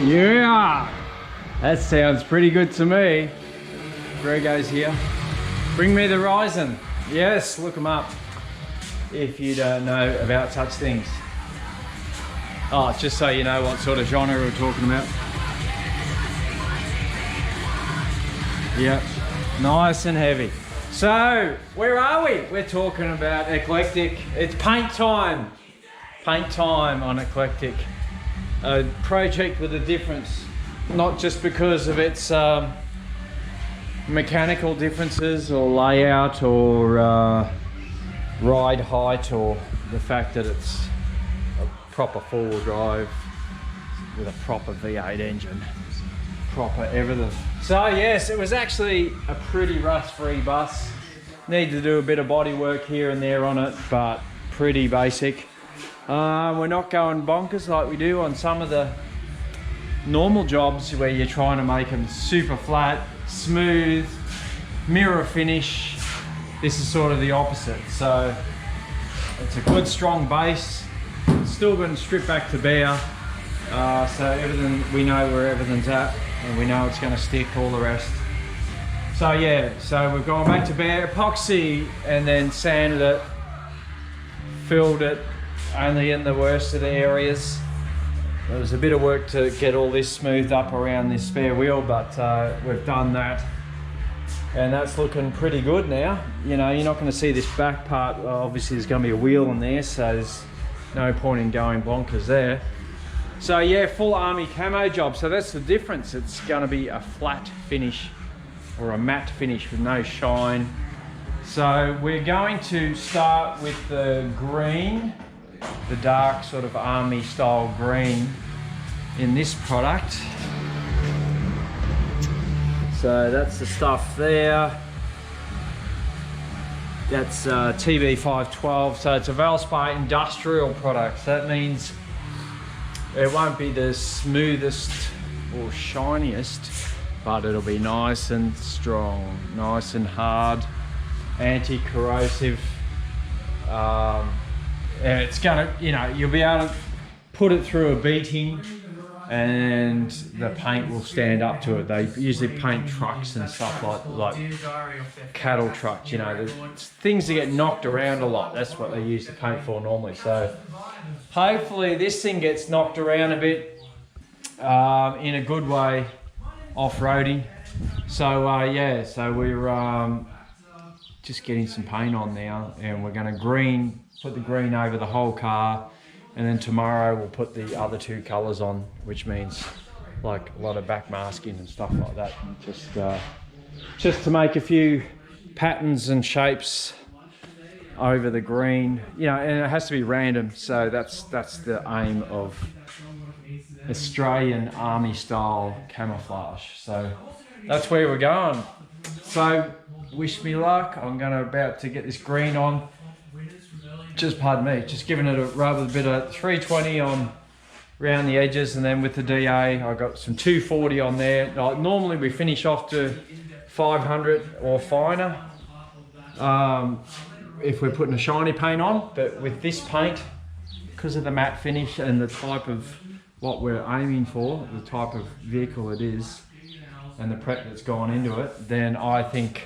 Yeah, that sounds pretty good to me. Grego's here. Bring me the horizon. Yes, look them up if you don't know about such things. Oh, just so you know what sort of genre we're talking about. Yep, nice and heavy. So, where are we? We're talking about Eclectic. It's paint time. Paint time on Eclectic. A project with a difference, not just because of its mechanical differences or layout or ride height or the fact that it's a proper four-wheel drive with a proper V8 engine, proper everything. So yes, it was actually a pretty rust-free bus. Need to do a bit of body work here and there on it, but pretty basic. We're not going bonkers like we do on some of the normal jobs where you're trying to make them super flat, smooth, mirror finish. This is sort of the opposite. So it's a good strong base. It's still going to strip back to bare. So everything, we know where everything's at and we know it's going to stick, all the rest. So yeah, so we've gone back to bare, epoxy, and then sanded it, filled it, only in the worst of the areas. There was a bit of work to get all this smoothed up around this spare wheel, but we've done that. And that's looking pretty good now. You know, you're not going to see this back part. Obviously there's going to be a wheel in there, so there's no point in going bonkers there. So yeah, full army camo job. So that's the difference. It's going to be a flat finish or a matte finish with no shine. So we're going to start with the green, the dark sort of army style green in this product. So that's the stuff there. That's TB512, so it's a Valspar industrial product. So that means it won't be the smoothest or shiniest, but it'll be nice and strong, nice and hard, anti-corrosive. It's gonna, you know, you'll be able to put it through a beating and the paint will stand up to it. They usually paint trucks and stuff like cattle trucks, you know, the things that get knocked around a lot. That's what they use the paint for normally. So hopefully this thing gets knocked around a bit in a good way, off-roading. So yeah, so we're just getting some paint on now, and we're going to put the green over the whole car, and then tomorrow we'll put the other two colours on, which means like a lot of back masking and stuff like that, and just to make a few patterns and shapes over the green, you know, and it has to be random. So that's the aim of Australian army style camouflage. So that's where we're going. So wish me luck. I'm about to get this green on. Just pardon me, just giving it a rather bit of 320 on around the edges, and then with the DA I got some 240 on there. Normally we finish off to 500 or finer if we're putting a shiny paint on, but with this paint, because of the matte finish and the type of what we're aiming for, the type of vehicle it is and the prep that's gone into it, then I think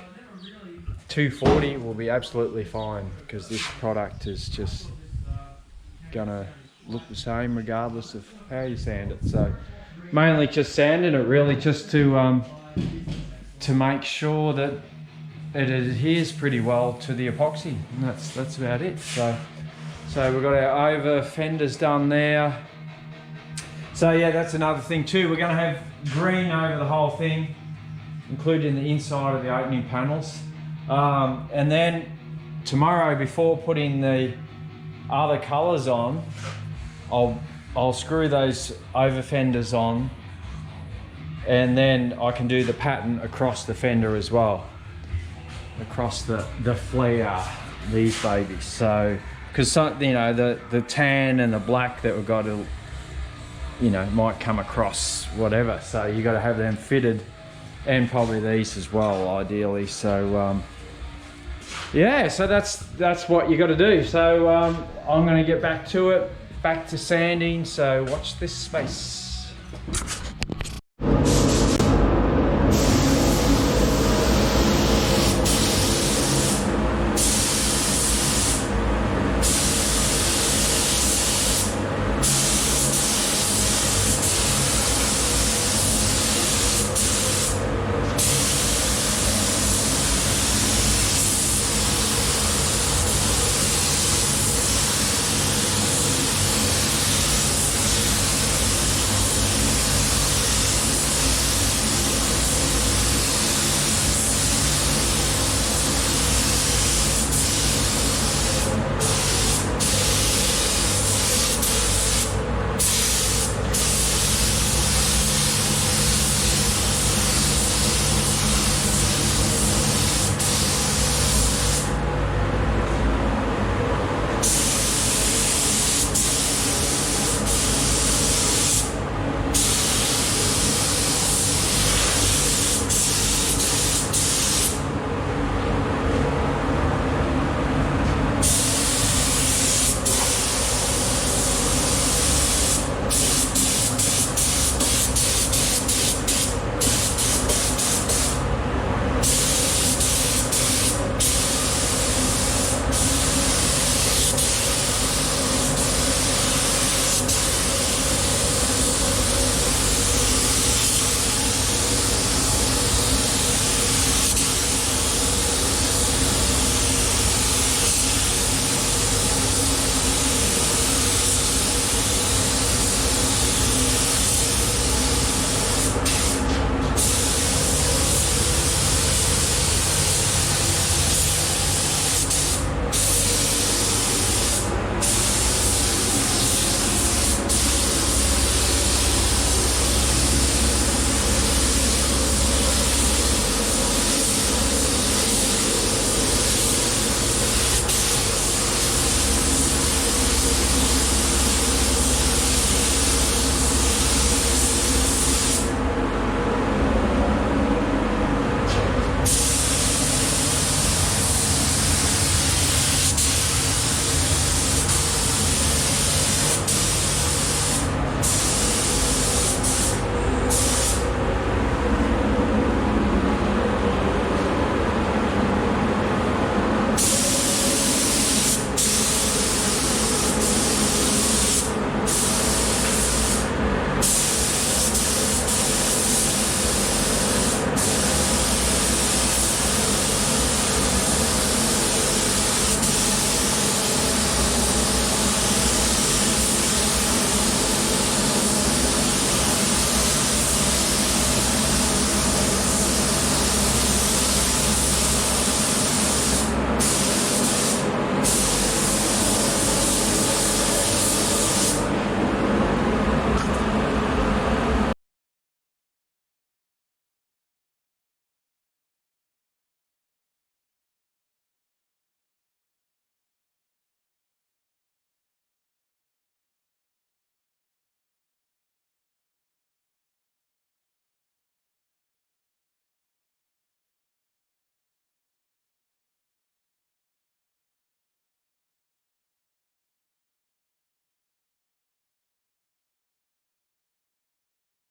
240 will be absolutely fine, because this product is just gonna look the same regardless of how you sand it. So mainly just sanding it really just to make sure that it adheres pretty well to the epoxy, and that's about it. So we've got our over fenders done there. So yeah, that's another thing too. We're gonna have green over the whole thing, including the inside of the opening panels. And then tomorrow, before putting the other colours on, I'll screw those over fenders on, and then I can do the pattern across the fender as well, across the flare, these babies. So because you know the tan and the black that we've got to, you know, might come across whatever, so you got to have them fitted, and probably these as well ideally. So yeah, so that's what you got to do. So I'm going to get back to it, back to sanding, so watch this space.